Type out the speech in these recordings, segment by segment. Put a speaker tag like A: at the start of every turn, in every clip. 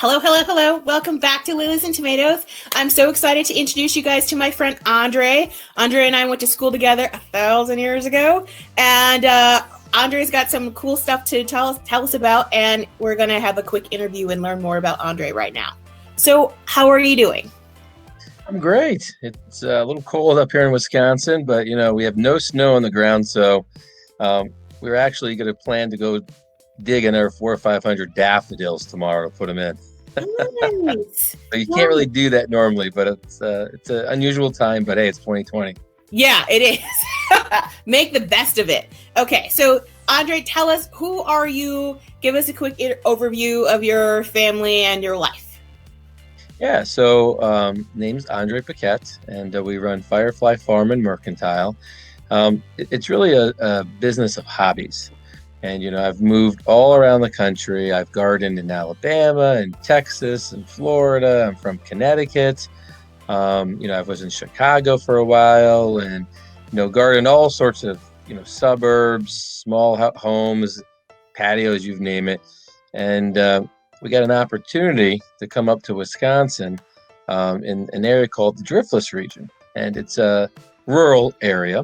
A: Hello, hello, hello. Welcome back to Lilies and Tomatoes. I'm so excited to introduce you guys to my friend Andre. Andre and I went to school together 1,000 years ago, and Andre's got some cool stuff to tell us about, and we're going to have a quick interview and learn more about Andre right now. So, how are you doing?
B: I'm great. It's a little cold up here in Wisconsin, but we have no snow on the ground, so we're actually going to plan to go dig another 400 or 500 daffodils tomorrow to put them in.
A: Nice.
B: So you can't really do that normally, but it's an unusual time. But hey, it's 2020.
A: Yeah, it is. Make the best of it. Okay, so Andre, tell us, who are you? Give us a quick overview of your family and your life.
B: Yeah, so name's Andre Paquette, and we run Firefly Farm and Mercantile. It's really a business of hobbies. And, I've moved all around the country. I've gardened in Alabama and Texas and Florida. I'm from Connecticut. I was in Chicago for a while and, gardened all sorts of, suburbs, small homes, patios, you name it. And we got an opportunity to come up to Wisconsin in an area called the Driftless region. And it's a rural area.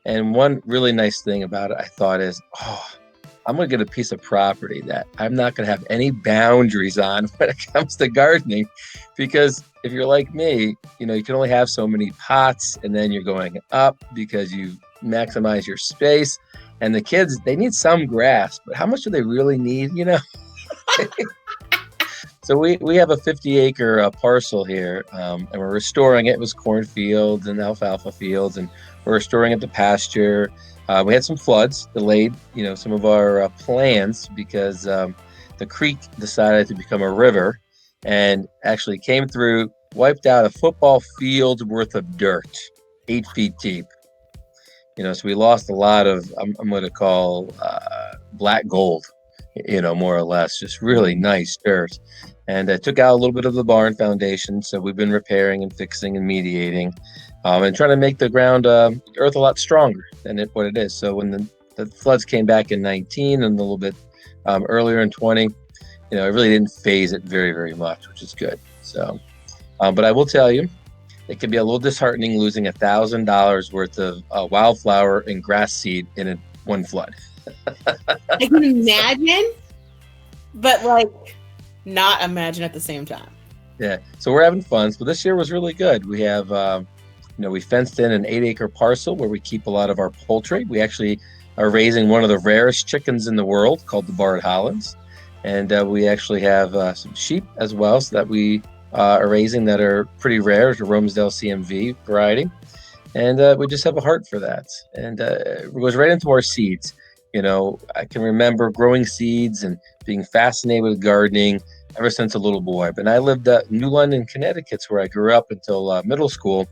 B: And one really nice thing about it, I thought, is, I'm going to get a piece of property that I'm not going to have any boundaries on when it comes to gardening, because if you're like me, you can only have so many pots, and then you're going up because you maximize your space. And the kids, they need some grass, but how much do they really need, So we have a 50-acre parcel here, and we're restoring it. It was cornfields and alfalfa fields, and we're restoring it to pasture. We had some floods, delayed, some of our plans because the creek decided to become a river and actually came through, wiped out a football field's worth of dirt, 8 feet deep. So we lost a lot of, I'm going to call black gold, more or less, just really nice dirt. And I took out a little bit of the barn foundation. So we've been repairing and fixing and mediating. And trying to make the ground, earth a lot stronger than what it is. So when the floods came back in 19 and a little bit earlier in 20, it really didn't phase it very, very much, which is good. So, but I will tell you, it can be a little disheartening losing $1,000 worth of wildflower and grass seed in one flood.
A: I can imagine, but not imagine at the same time.
B: Yeah, so we're having fun. So this year was really good. We have we fenced in an 8-acre parcel where we keep a lot of our poultry. We actually are raising one of the rarest chickens in the world called the Barred Hollands. And we actually have some sheep as well, so that we are raising that are pretty rare, the Romsdale CMV variety. And we just have a heart for that. And it goes right into our seeds. I can remember growing seeds and being fascinated with gardening ever since a little boy. But I lived at New London, Connecticut, where I grew up until middle school.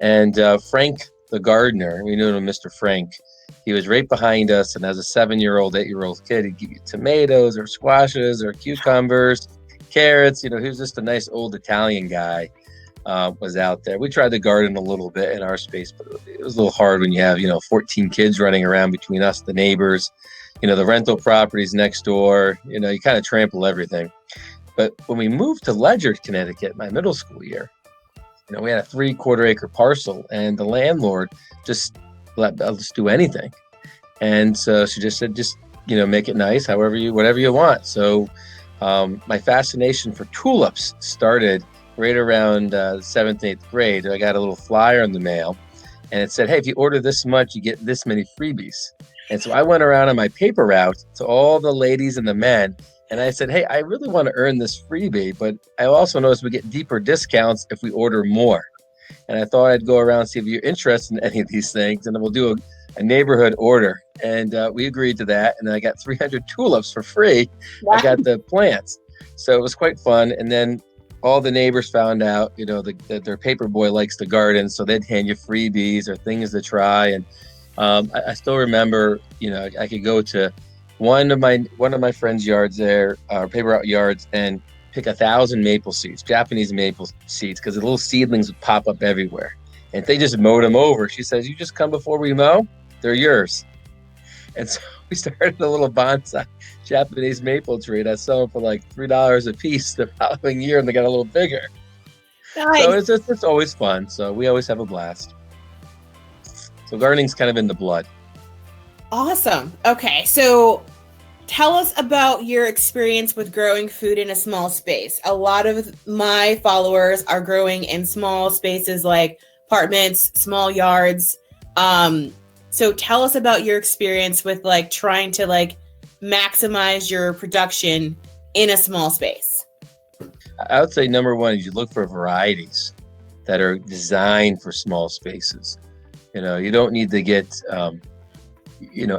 B: And Frank, the gardener, we knew him, Mr. Frank, he was right behind us. And as a 7-year-old, 8-year-old kid, he'd give you tomatoes or squashes or cucumbers, carrots. He was just a nice old Italian guy, was out there. We tried to garden a little bit in our space, but it was a little hard when you have, 14 kids running around between us, the neighbors, the rental properties next door. You kind of trample everything. But when we moved to Ledyard, Connecticut, my middle school year, we had a 3/4 acre parcel, and the landlord just let us do anything. And so she just said, make it nice, whatever you want. So my fascination for tulips started right around 7th, 8th grade. I got a little flyer in the mail, and it said, hey, if you order this much, you get this many freebies. And so I went around on my paper route to all the ladies and the men, and I said, hey, I really want to earn this freebie, but I also noticed we get deeper discounts if we order more. And I thought I'd go around and see if you're interested in any of these things, and then we'll do a neighborhood order. And we agreed to that, and then I got 300 tulips for free. Wow. I got the plants. So it was quite fun. And then all the neighbors found out, that their paper boy likes to garden, so they'd hand you freebies or things to try. And I still remember, I could go to one of my friends' yards there, paper out yards, and pick 1,000 maple seeds, Japanese maple seeds, because the little seedlings would pop up everywhere. And if they just mowed them over, she says, you just come before we mow, they're yours. And so We started a little bonsai Japanese maple tree, and I sold them for like $3 a piece the following year, and they got a little bigger. So
A: Nice.
B: it's always fun. So we always have a blast. So gardening's kind of in the blood.
A: Awesome. Okay, so tell us about your experience with growing food in a small space. A lot of my followers are growing in small spaces like apartments, small yards. So tell us about your experience with like trying to like maximize your production in a small space.
B: I would say number one is you look for varieties that are designed for small spaces. You don't need to get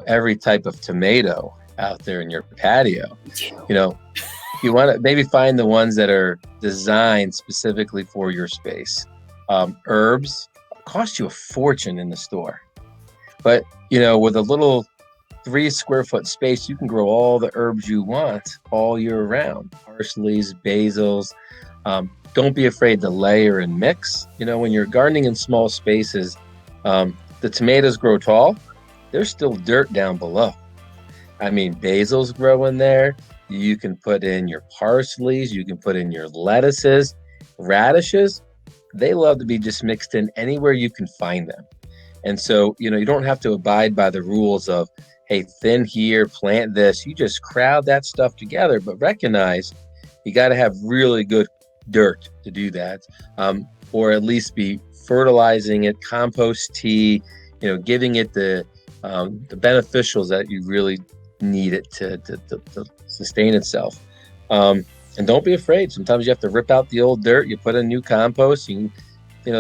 B: every type of tomato out there in your patio. You want to maybe find the ones that are designed specifically for your space. Herbs cost you a fortune in the store, but with a little 3 square foot space, you can grow all the herbs you want all year round. Parsleys, basils. Don't be afraid to layer and mix. When you're gardening in small spaces, the tomatoes grow tall. There's still dirt down below. I mean, basils grow in there. You can put in your parsleys. You can put in your lettuces, radishes. They love to be just mixed in anywhere you can find them. And so, you don't have to abide by the rules of, hey, thin here, plant this. You just crowd that stuff together, but recognize you got to have really good dirt to do that, or at least be fertilizing it, compost tea, giving it the beneficials that you really need it to sustain itself. And don't be afraid. Sometimes you have to rip out the old dirt. You put in new compost. So you can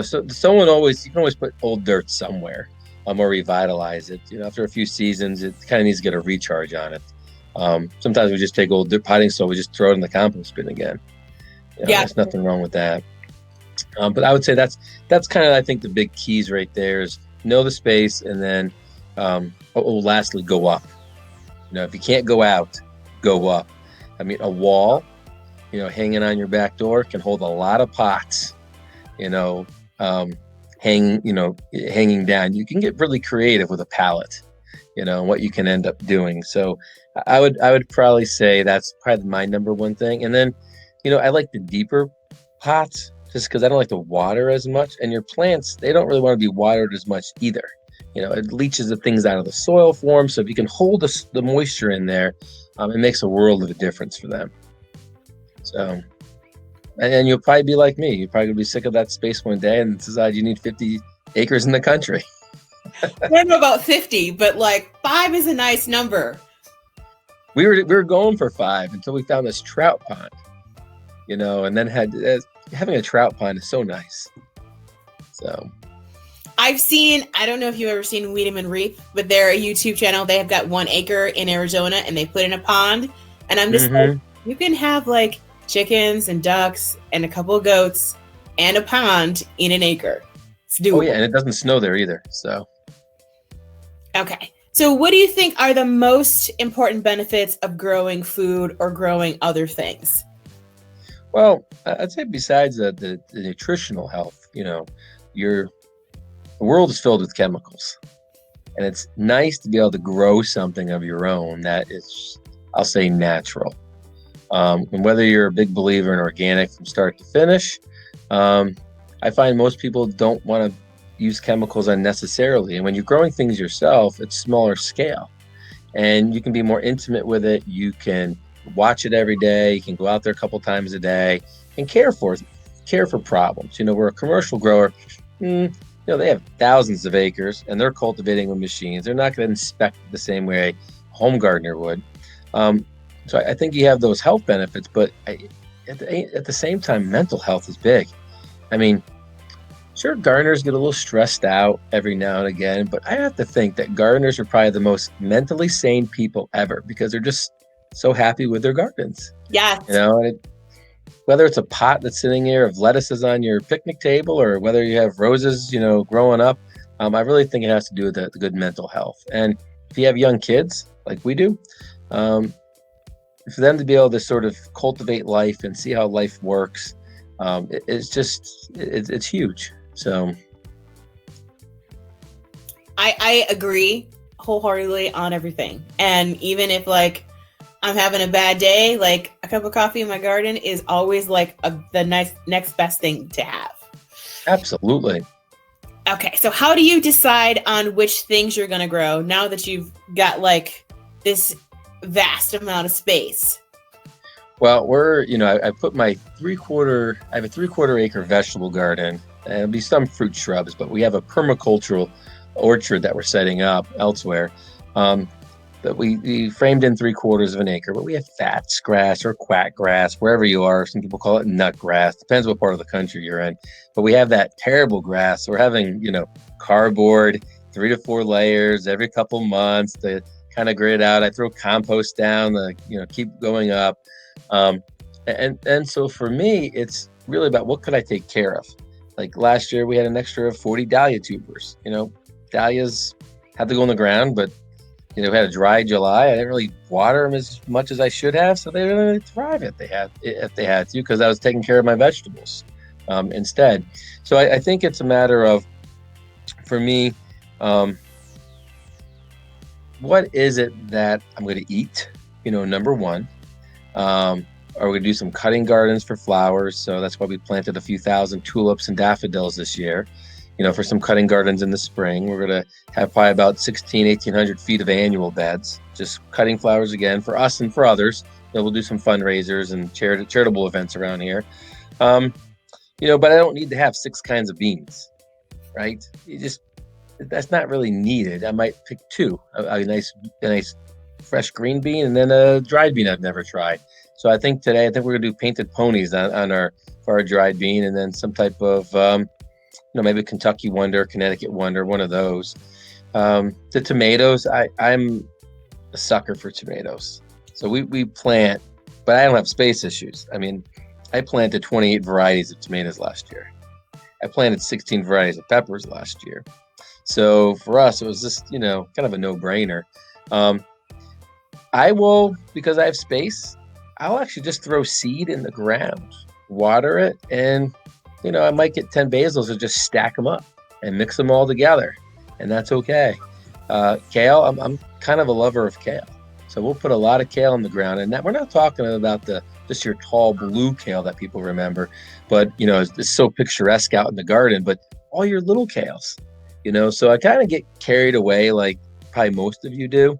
B: always put old dirt somewhere, or revitalize it. After a few seasons, it kind of needs to get a recharge on it. Sometimes we just take old dirt potting soil, we just throw it in the compost bin again. There's nothing wrong with that. But I would say that's kind of, I think, the big keys right there is know the space, and then lastly, go up. If you can't go out, go up. I mean, a wall, hanging on your back door can hold a lot of pots. Hanging down. You can get really creative with a palette, and what you can end up doing. So I would probably say that's probably my number one thing. And then, I like the deeper pots just because I don't like to water as much. And your plants, they don't really want to be watered as much either. It leaches the things out of the soil for them. So if you can hold the moisture in there, it makes a world of a difference for them. So, and you'll probably be like me. You're probably gonna be sick of that space one day and decide you need 50 acres in the country.
A: I don't know about 50, but like 5 is a nice number.
B: We were going for 5 until we found this trout pond, and then having a trout pond is so nice. So
A: I don't know if you've ever seen Wiedemann Reap, but they're a YouTube channel. They have got 1 acre in Arizona, and they put in a pond. And I'm just like, you can have like chickens and ducks and a couple of goats and a pond in an acre. It's doable.
B: Oh yeah, and it doesn't snow there either. So
A: okay. So what do you think are the most important benefits of growing food or growing other things?
B: Well, I'd say besides the nutritional health, the world is filled with chemicals, and it's nice to be able to grow something of your own that is, I'll say, natural. And whether you're a big believer in organic from start to finish, I find most people don't want to use chemicals unnecessarily. And when you're growing things yourself, it's smaller scale, and you can be more intimate with it. You can watch it every day. You can go out there a couple times a day and care for problems. We're a commercial grower. They have thousands of acres and they're cultivating with machines. They're not going to inspect the same way a home gardener would. So I think you have those health benefits, but at the same time, mental health is big. I mean, sure, gardeners get a little stressed out every now and again, but I have to think that gardeners are probably the most mentally sane people ever because they're just so happy with their gardens.
A: Yes.
B: Whether it's a pot that's sitting here of lettuces on your picnic table or whether you have roses, growing up, I really think it has to do with the good mental health. And if you have young kids like we do, for them to be able to sort of cultivate life and see how life works, it's huge. So
A: I agree wholeheartedly on everything. And even if like I'm having a bad day, like a cup of coffee in my garden is always like the next best thing to have.
B: Absolutely.
A: Okay, so how do you decide on which things you're going to grow now that you've got like this vast amount of space?
B: Well, I put my I have a 3/4 acre vegetable garden, and there'll be some fruit shrubs, but we have a permacultural orchard that we're setting up elsewhere. Um, that we framed in 3/4 of an acre, but we have fats grass or quack grass, wherever you are. Some people call it nut grass, depends what part of the country you're in. But we have that terrible grass. We're having, cardboard, 3 to 4 layers every couple months to kind of grit out. I throw compost down, keep going up. And so for me, it's really about what could I take care of. Like last year, we had an extra of 40 dahlia tubers. Dahlias have to go in the ground, but we had a dry July. I didn't really water them as much as I should have, so they really thrive if they had to, because I was taking care of my vegetables instead. So I think it's a matter of, for me, what is it that I'm going to eat? Number one. Are we going to do some cutting gardens for flowers? So that's why we planted a few thousand tulips and daffodils this year. For some cutting gardens in the spring. We're going to have probably about 1,800 feet of annual beds, just cutting flowers again for us and for others. We'll do some fundraisers and charitable events around here. But I don't need to have 6 kinds of beans, right? That's not really needed. I might pick 2, a nice fresh green bean and then a dried bean I've never tried. So I think we're going to do painted ponies for our dried bean, and then some type of, maybe Kentucky Wonder, Connecticut Wonder, one of those. The tomatoes, I'm a sucker for tomatoes. So we plant, but I don't have space issues. I mean, I planted 28 varieties of tomatoes last year. I planted 16 varieties of peppers last year. So for us, it was just, kind of a no-brainer. I will, because I have space, I'll actually just throw seed in the ground, water it, and I might get 10 basils and just stack them up and mix them all together, and that's okay. Kale, I'm kind of a lover of kale, so we'll put a lot of kale in the ground, and that we're not talking about just your tall blue kale that people remember, but it's so picturesque out in the garden, but all your little kales, So I kind of get carried away, like probably most of you do.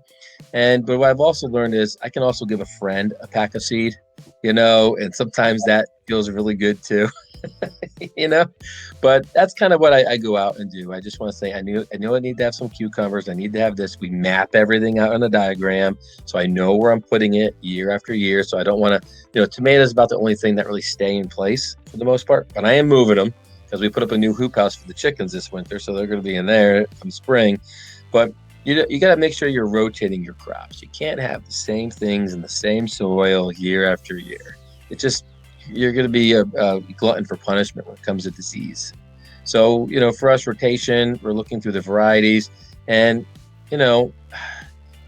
B: But what I've also learned is I can also give a friend a pack of seed, and sometimes that feels really good too. But that's kind of what I go out and do. I just want to say, I know I need to have some cucumbers. I need to have this. We map everything out on a diagram, so I know where I'm putting it year after year. So I don't want to, tomatoes is about the only thing that really stay in place for the most part, but I am moving them because we put up a new hoop house for the chickens this winter. So they're going to be in there come spring, but you got to make sure you're rotating your crops. You can't have the same things in the same soil year after year. You're going to be a glutton for punishment when it comes to disease. So, for us, rotation, we're looking through the varieties, and, I'm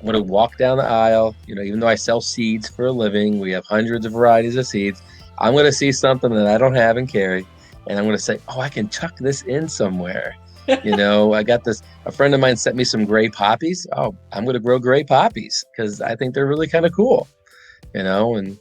B: going to walk down the aisle. Even though I sell seeds for a living, we have hundreds of varieties of seeds. I'm going to see something that I don't have and carry, and I'm going to say, oh, I can tuck this in somewhere. I got this. A friend of mine sent me some gray poppies. Oh, I'm going to grow gray poppies because I think they're really kind of cool, and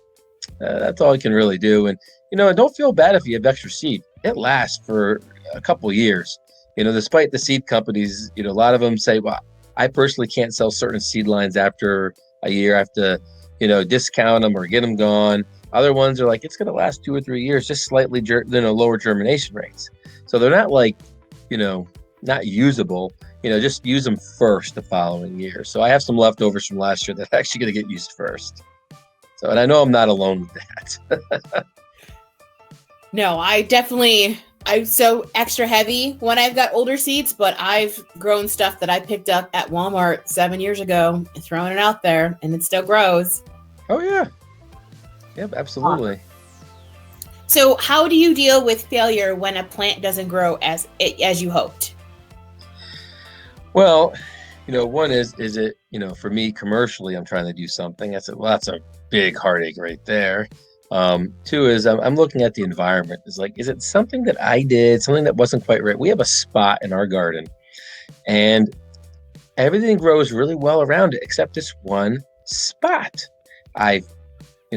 B: that's all you can really do. And, don't feel bad if you have extra seed. It lasts for a couple of years, despite the seed companies, a lot of them say, well, I personally can't sell certain seed lines after a year. I have to, discount them or get them gone. Other ones are like, it's going to last 2 or 3 years, just slightly, lower germination rates. So they're not like, not usable, just use them first the following year. So I have some leftovers from last year that are actually going to get used first. So, and I know I'm not alone with that.
A: No, I'm so extra heavy when I've got older seeds, but I've grown stuff that I picked up at Walmart 7 years ago and thrown it out there, and it still grows.
B: Oh, yeah. Yep, absolutely.
A: So how do you deal with failure when a plant doesn't grow as you hoped?
B: Well, one is it, for me commercially, I'm trying to do something. I said, well, that's a big heartache right there. 2 is I'm looking at the environment. It's like, is it something that I did, something that wasn't quite right? We have a spot in our garden, and everything grows really well around it except this one spot. I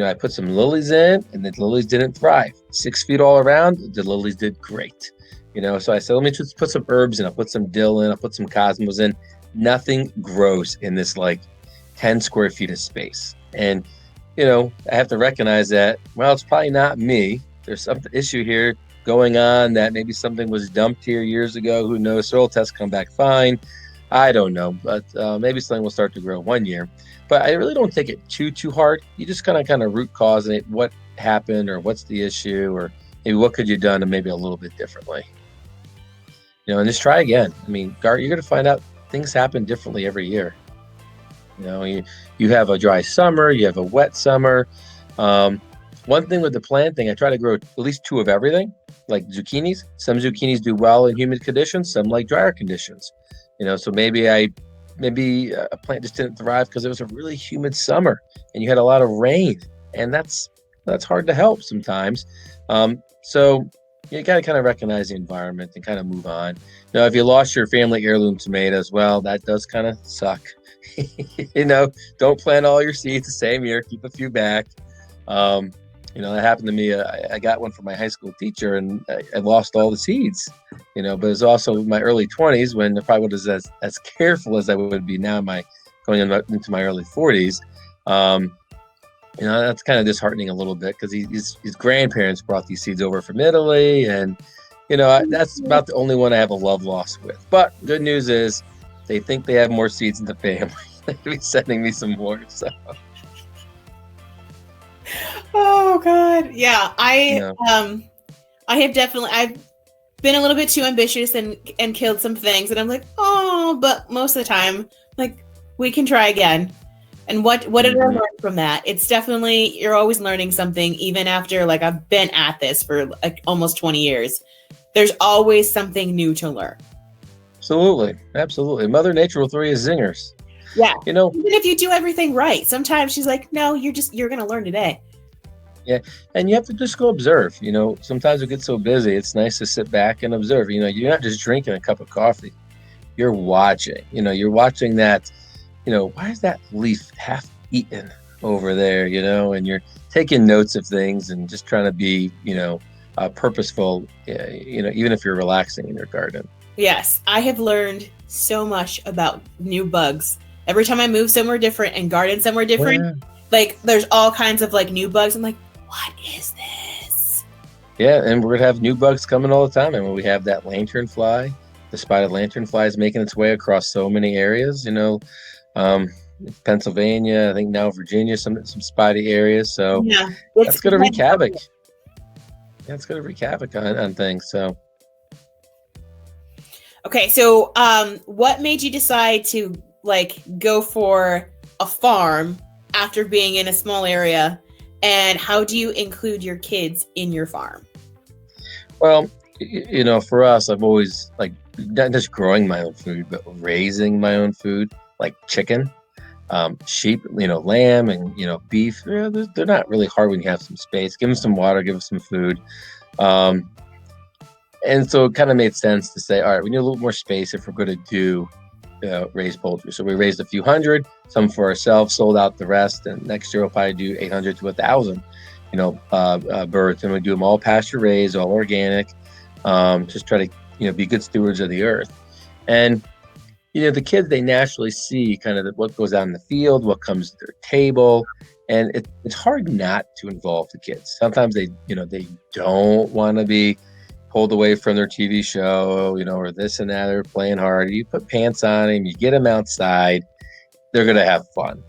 B: I put some lilies in, and the lilies didn't thrive. 6 feet all around, the lilies did great. So I said, let me just put some herbs in. I'll put some dill in. I'll put some cosmos in. Nothing grows in this like 10 square feet of space. And, I have to recognize that, well, it's probably not me. There's some issue here going on, that maybe something was dumped here years ago. Who knows? Soil tests come back fine. I don't know, but maybe something will start to grow one year. But I really don't take it too hard. You just kind of root cause it. What happened, or what's the issue, or maybe what could you done and maybe a little bit differently. And just try again. I mean, you're going to find out things happen differently every year. You have a dry summer, you have a wet summer. One thing with the planting, I try to grow at least 2 of everything, like zucchinis. Some zucchinis do well in humid conditions, some like drier conditions. So maybe a plant just didn't thrive because it was a really humid summer and you had a lot of rain, and that's hard to help sometimes. So you got to kind of recognize the environment and kind of move on. Now, if you lost your family heirloom tomatoes, well, that does kind of suck. Don't plant all your seeds the same year. Keep a few back. That happened to me. I got one from my high school teacher, and I lost all the seeds. But it was also my early 20s when I probably was as careful as I would be now. Going into my early 40s. That's kind of disheartening a little bit, because his grandparents brought these seeds over from Italy, and that's about the only one I have a love loss with. But good news is, they think they have more seeds in the family. They'll be sending me some more. So.
A: Oh God, yeah. I've been a little bit too ambitious and killed some things, and I'm like, oh, but most of the time, like, we can try again. And what did I learn from that? It's definitely, you're always learning something, even after, like, I've been at this for like almost 20 years. There's always something new to learn.
B: Absolutely. Mother Nature will throw you zingers.
A: Yeah. Even if you do everything right, sometimes she's like, no, you're going to learn today.
B: Yeah. And you have to just go observe. Sometimes we get so busy, it's nice to sit back and observe. You're not just drinking a cup of coffee. You're watching. You're watching that, why is that leaf half eaten over there, and you're taking notes of things and just trying to be, purposeful, even if you're relaxing in your garden.
A: Yes, I have learned so much about new bugs. Every time I move somewhere different and garden somewhere different, like, there's all kinds of like new bugs. I'm like, what is this?
B: Yeah, and we're gonna have new bugs coming all the time. And when we have that lanternfly, the spotted lanternfly is making its way across so many areas. Pennsylvania, I think now Virginia, some spotty areas. So
A: yeah,
B: that's gonna wreak havoc. Yeah, it's gonna wreak havoc on things. So.
A: Okay, so what made you decide to like go for a farm after being in a small area, and how do you include your kids in your farm?
B: Well, for us, I've always like not just growing my own food, but raising my own food, like chicken, sheep, lamb, and beef. They're not really hard when you have some space. Give them some water, give them some food. And so it kind of made sense to say, all right, we need a little more space if we're going to do raise poultry. So we raised a few hundred, some for ourselves, sold out the rest. And next year we'll probably do 800 to 1,000, birds. And we do them all pasture raised, all organic. Just try to, be good stewards of the earth. And, the kids, they naturally see kind of what goes on in the field, what comes to their table. And it's hard not to involve the kids. Sometimes they don't want to be pulled away from their TV show, or this and that, or playing hard. You put pants on them, you get them outside, they're going to have fun.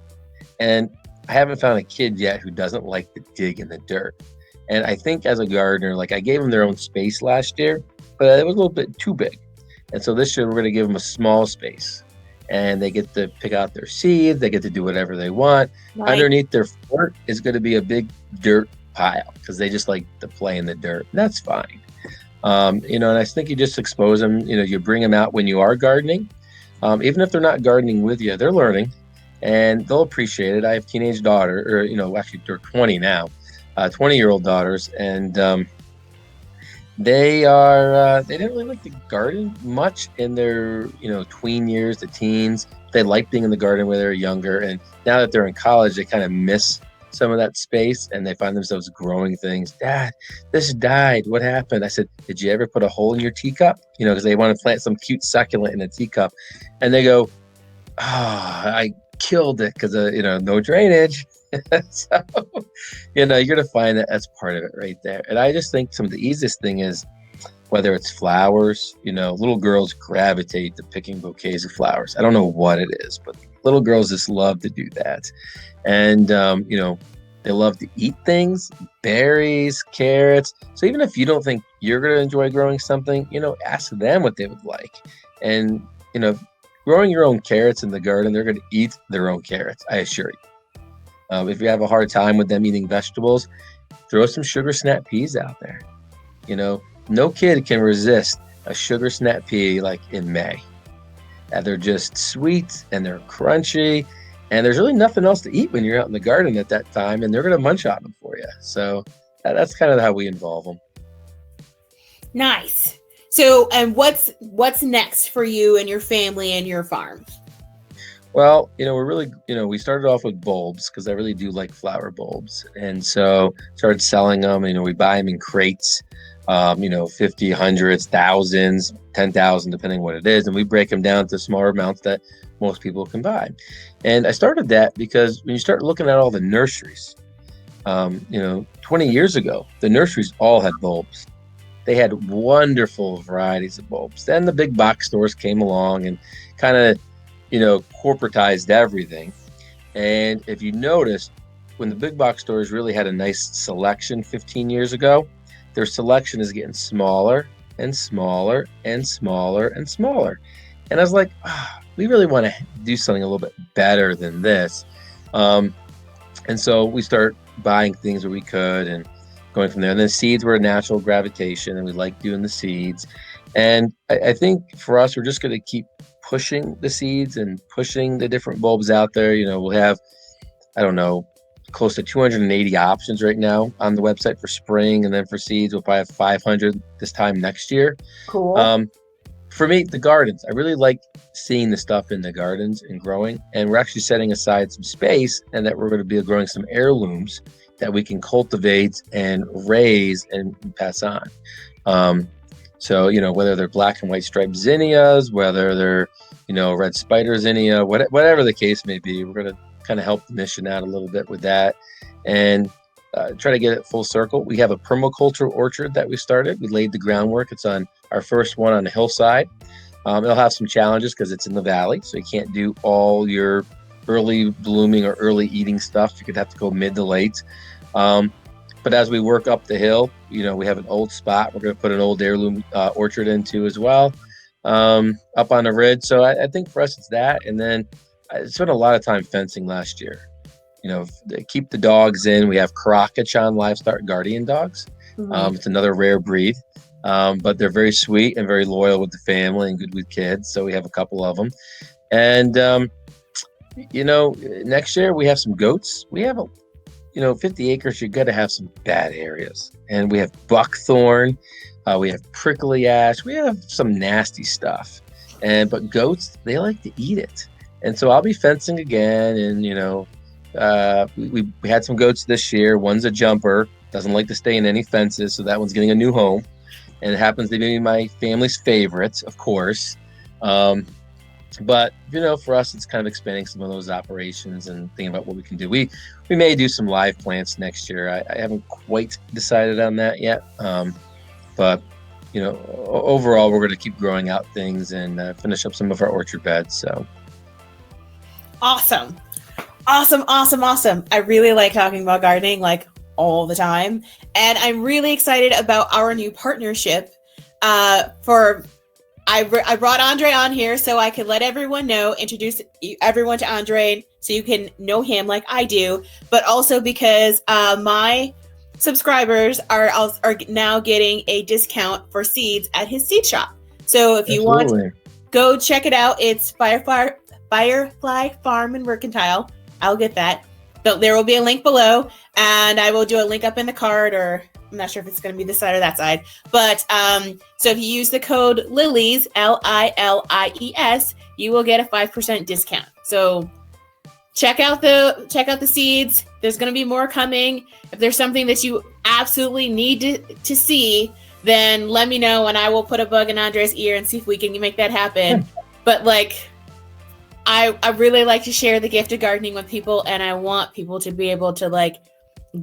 B: And I haven't found a kid yet who doesn't like to dig in the dirt. And I think as a gardener, like, I gave them their own space last year, but it was a little bit too big. And so this year we're going to give them a small space, and they get to pick out their seeds. They get to do whatever they want. Right. Underneath their fort is going to be a big dirt pile, because they just like to play in the dirt. And that's fine. And I think you just expose them, you bring them out when you are gardening. Even if they're not gardening with you, they're learning, and they'll appreciate it. I have teenage daughter, actually they're 20 now, 20-year-old daughters. And, They didn't really like the garden much in their, tween years, the teens. They liked being in the garden when they were younger. And now that they're in college, they kind of miss some of that space and they find themselves growing things. Dad, this died. What happened? I said, did you ever put a hole in your teacup? Because they want to plant some cute succulent in a teacup. And they go, I killed it because of, no drainage. So, you're going to find that that's part of it right there. And I just think some of the easiest thing is whether it's flowers, little girls gravitate to picking bouquets of flowers. I don't know what it is, but little girls just love to do that. And, they love to eat things, berries, carrots. So even if you don't think you're going to enjoy growing something, ask them what they would like. And, growing your own carrots in the garden, they're going to eat their own carrots, I assure you. If you have a hard time with them eating vegetables, throw some sugar snap peas out there. No kid can resist a sugar snap pea like in May. They're just sweet and they're crunchy, and there's really nothing else to eat when you're out in the garden at that time, and they're going to munch on them for you. So that's kind of how we involve them.
A: Nice. So, and what's next for you and your family and your farm?
B: Well, we're really, we started off with bulbs because I really do like flower bulbs. And so started selling them. We buy them in crates, 50, hundreds, thousands, 10,000, depending what it is. And we break them down to smaller amounts that most people can buy. And I started that because when you start looking at all the nurseries, 20 years ago, the nurseries all had bulbs. They had wonderful varieties of bulbs. Then the big box stores came along and kind of, corporatized everything. And if you noticed, when the big box stores really had a nice selection 15 years ago, their selection is getting smaller and smaller and smaller and smaller. And I was like, we really want to do something a little bit better than this. And so we start buying things where we could and going from there. And then seeds were a natural gravitation, and we like doing the seeds. And I think for us, we're just going to keep pushing the seeds and pushing the different bulbs out there. We'll have, I don't know, close to 280 options right now on the website for spring. And then for seeds, we'll probably have 500 this time next year.
A: Cool.
B: For me, the gardens, I really like seeing the stuff in the gardens and growing. And we're actually setting aside some space, and that we're going to be growing some heirlooms that we can cultivate and raise and pass on. So, whether they're black and white striped zinnias, whether they're, red spider zinnia, whatever the case may be, we're going to kind of help the mission out a little bit with that and try to get it full circle. We have a permaculture orchard that we started. We laid the groundwork. It's on our first one on the hillside. It'll have some challenges because it's in the valley, so you can't do all your early blooming or early eating stuff. You could have to go mid to late. But as we work up the hill, we have an old spot we're going to put an old heirloom orchard into as well, up on the ridge. So I think for us it's that. And then I spent a lot of time fencing last year. Keep the dogs in. We have Caracachan livestock guardian dogs. Mm-hmm. It's another rare breed, but they're very sweet and very loyal with the family and good with kids. So we have a couple of them. And, next year we have some goats. We have 50 acres, you got to have some bad areas. And we have buckthorn, we have prickly ash, we have some nasty stuff. But goats, they like to eat it. And so I'll be fencing again. And, we had some goats this year. One's a jumper, doesn't like to stay in any fences. So that one's getting a new home. And it happens to be my family's favorite, of course. But, for us, it's kind of expanding some of those operations and thinking about what we can do. We may do some live plants next year. I haven't quite decided on that yet. But, overall, we're going to keep growing out things and finish up some of our orchard beds. So
A: awesome. I really like talking about gardening all the time. And I'm really excited about our new partnership I brought Andre on here so I could let everyone know, introduce everyone to Andre so you can know him like I do, but also because my subscribers are now getting a discount for seeds at his seed shop. So if you want, go check it out. It's Firefly Farm and Mercantile. I'll get that. there will be a link below, and I will do a link up in the card, or I'm not sure if it's going to be this side or that side. But so if you use the code Lilies, Lilies, you will get a 5% discount. So check out the seeds. There's going to be more coming. If there's something that you absolutely need to see, then let me know, and I will put a bug in Andre's ear and see if we can make that happen. But like, I really like to share the gift of gardening with people, and I want people to be able to like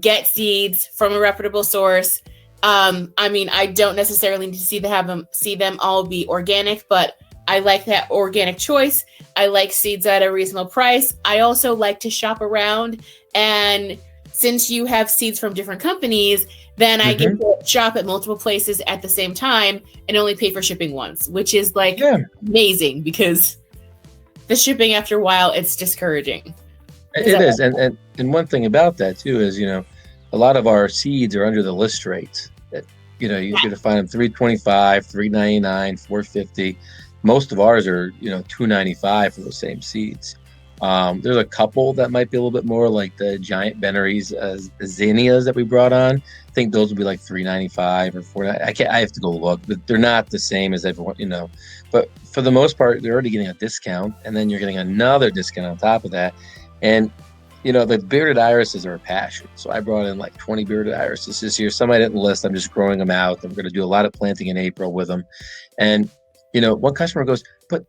A: get seeds from a reputable source. I mean, I don't necessarily need to see them all be organic, but I like that organic choice. I like seeds at a reasonable price. I also like to shop around, and since you have seeds from different companies, then I get to shop at multiple places at the same time and only pay for shipping once, which is like amazing, because the shipping after a while, it's discouraging.
B: It is. And one thing about that too is, you know, a lot of our seeds are under the list rates that, you know, you're going to find them $3.25, $3.99, $4.50. Most of ours are, you know, $2.95 for those same seeds. There's a couple that might be a little bit more, like the giant Benaries zinnias that we brought on. I think those would be like $3.95 or $4.99. I have to go look, but they're not the same as everyone, you know. But for the most part, they're already getting a discount, and then you're getting another discount on top of that. And you know, the bearded irises are a passion. So I brought in like 20 bearded irises this year. Some I didn't list. I'm just growing them out. I'm going to do a lot of planting in April with them. And you know, one customer goes, "But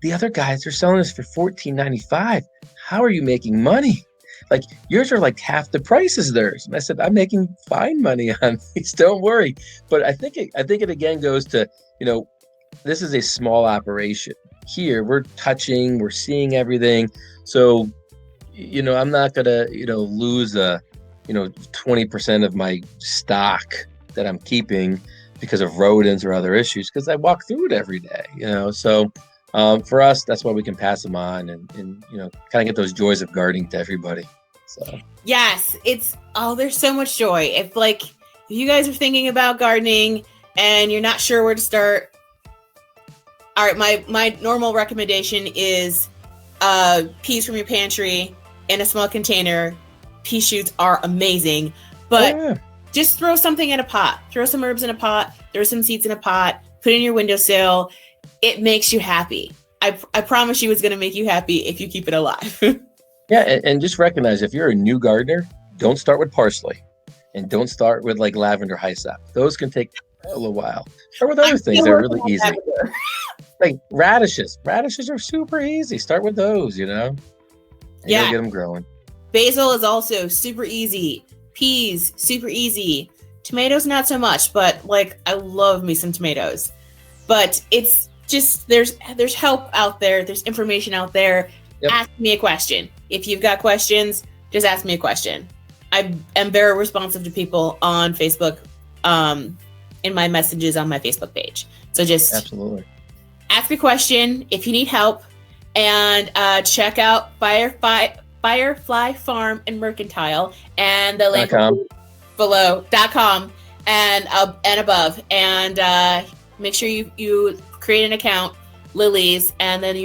B: the other guys are selling this for $14.95. How are you making money? Like, yours are like half the price as theirs." And I said, "I'm making fine money on these. Don't worry." But I think it again goes to, you know, this is a small operation. Here we're seeing everything. So, you know, I'm not gonna, you know, lose 20% of my stock that I'm keeping because of rodents or other issues, because I walk through it every day, you know. So for us, that's why we can pass them on and you know, kind of get those joys of gardening to everybody. So
A: yes, there's so much joy. If you guys are thinking about gardening and you're not sure where to start, all right, my normal recommendation is peas from your pantry in a small container. Pea shoots are amazing, but just throw something in a pot. Throw some herbs in a pot. Throw some seeds in a pot. Put it in your windowsill. It makes you happy. I promise you, it's going to make you happy if you keep it alive.
B: Yeah, and just recognize, if you're a new gardener, don't start with parsley, and don't start with like lavender hyssop. Those can take a little while. Start with other things that are really easy. Like radishes. Radishes are super easy. Start with those, you know. And you'll get them growing. Basil
A: is also super easy. Peas, super easy. Tomatoes, not so much, but like, I love me some tomatoes. But it's just, there's help out there. There's information out there. Yep. Ask me a question. If you've got questions, just ask me a question. I am very responsive to people on Facebook, in my messages on my Facebook page. So just
B: absolutely
A: ask a question if you need help, and check out Firefly Farm and Mercantile, and the link below .com and above, and make sure you create an account, Lilies, and then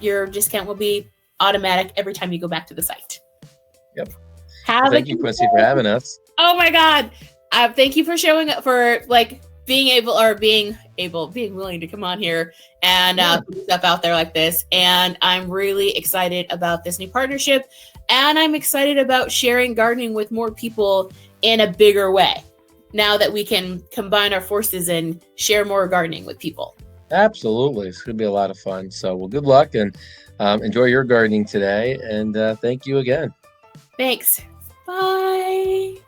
A: your discount will be automatic every time you go back to the site.
B: Yep. Thank you, Quincy, for having us.
A: Oh my God. Thank you for showing up, for like being willing to come on here and put stuff out there like this. And I'm really excited about this new partnership, and I'm excited about sharing gardening with more people in a bigger way, now that we can combine our forces and share more gardening with people.
B: Absolutely. It's going to be a lot of fun. So, well, good luck, and enjoy your gardening today. And thank you again.
A: Thanks. Bye.